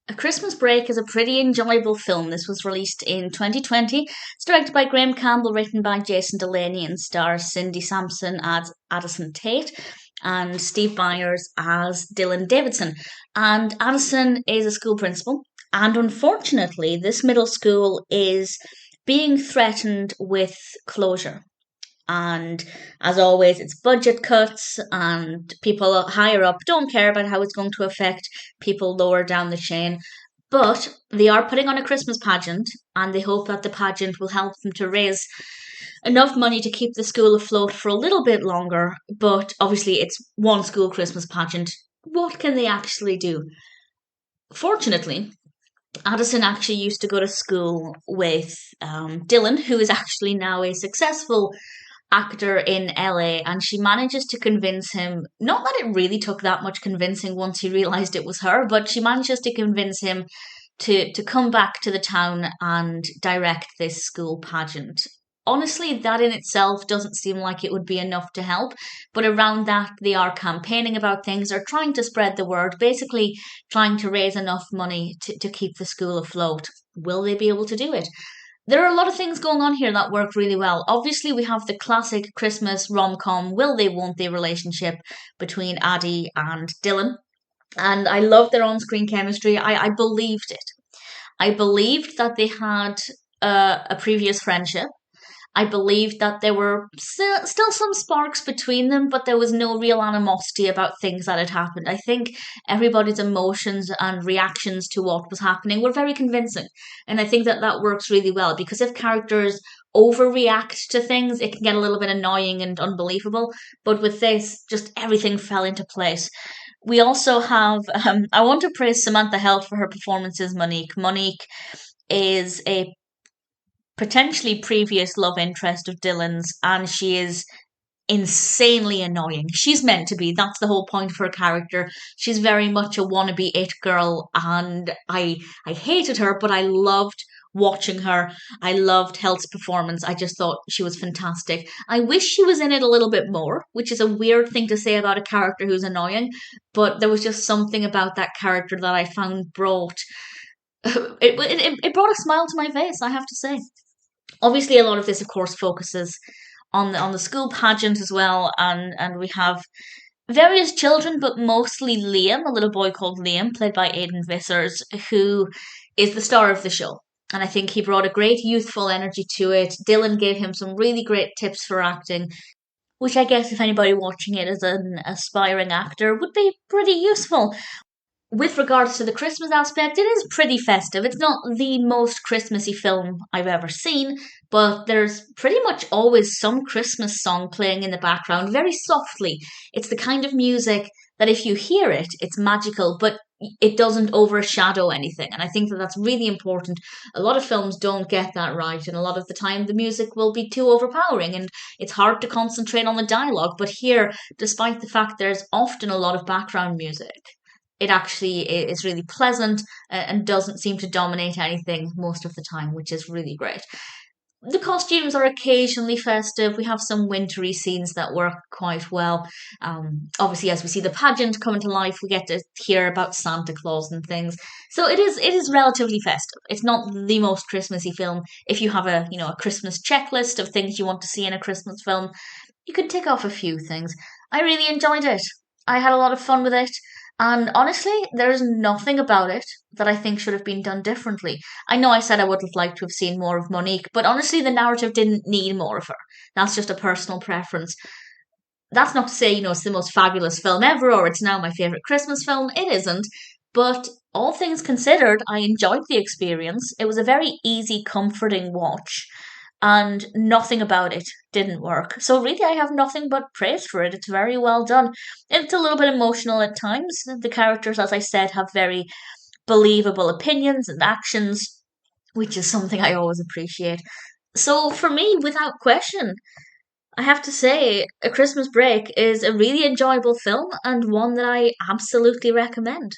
A Christmas Break is a pretty enjoyable film. This was released in 2020. It's directed by Graeme Campbell, written by Jason Delaney, and stars Cindy Sampson as Addison Tate and Steve Byers as Dylan Davidson. And Addison is a school principal, and unfortunately, this middle school is being threatened with closure. And as always, it's budget cuts, and people higher up don't care about how it's going to affect people lower down the chain. But they are putting on a Christmas pageant, and they hope that the pageant will help them to raise enough money to keep the school afloat for a little bit longer. But obviously, it's one school Christmas pageant. What can they actually do? Fortunately, Addison actually used to go to school with Dylan, who is actually now a successful actor in LA, and she manages to convince him, not that it really took that much convincing once he realized it was her, but she manages to convince him to come back to the town and direct this school pageant. Honestly, that in itself doesn't seem like it would be enough to help, but around that, they are campaigning about things, or trying to spread the word, basically trying to raise enough money to keep the school afloat. Will they be able to do it? There are a lot of things going on here that work really well. Obviously, we have the classic Christmas rom-com will they, won't they relationship between Addie and Dylan. And I love their on-screen chemistry. I believed it. I believed that they had a previous friendship. I believed that there were still some sparks between them, but there was no real animosity about things that had happened. I think everybody's emotions and reactions to what was happening were very convincing. And I think that that works really well, because if characters overreact to things, it can get a little bit annoying and unbelievable. But with this, just everything fell into place. We also have, I want to praise Samantha Helt for her performance as Monique. Monique is a potentially previous love interest of Dylan's, and she is insanely annoying. She's meant to be. That's the whole point of her character. She's very much a wannabe it girl, and I hated her, but I loved watching her. I loved Helt's performance. I just thought she was fantastic. I wish she was in it a little bit more, which is a weird thing to say about a character who's annoying, but there was just something about that character that I found brought it brought a smile to my face, I have to say. Obviously, a lot of this, of course, focuses on the school pageant as well, and we have various children, but mostly Liam, a little boy called Liam, played by Aidan Vissers, who is the star of the show. And I think he brought a great youthful energy to it. Dylan gave him some really great tips for acting, which I guess if anybody watching it as an aspiring actor would be pretty useful. With regards to the Christmas aspect, it is pretty festive. It's not the most Christmassy film I've ever seen, but there's pretty much always some Christmas song playing in the background very softly. It's the kind of music that if you hear it, it's magical, but it doesn't overshadow anything. And I think that that's really important. A lot of films don't get that right, and a lot of the time the music will be too overpowering and it's hard to concentrate on the dialogue. But here, despite the fact there's often a lot of background music, it actually is really pleasant and doesn't seem to dominate anything most of the time, which is really great. The costumes are occasionally festive. We have some wintry scenes that work quite well. Obviously, as we see the pageant coming to life, we get to hear about Santa Claus and things. So it is relatively festive. It's not the most Christmassy film. If you have a Christmas checklist of things you want to see in a Christmas film, you could tick off a few things. I really enjoyed it. I had a lot of fun with it. And honestly, there's nothing about it that I think should have been done differently. I know I said I would have liked to have seen more of Monique, but honestly, the narrative didn't need more of her. That's just a personal preference. That's not to say, it's the most fabulous film ever, or it's now my favourite Christmas film. It isn't. But all things considered, I enjoyed the experience. It was a very easy, comforting watch, and nothing about it didn't work. So really, I have nothing but praise for it. It's very well done. It's a little bit emotional at times. The characters, as I said, have very believable opinions and actions, which is something I always appreciate. So for me, without question, I have to say, A Christmas Break is a really enjoyable film and one that I absolutely recommend.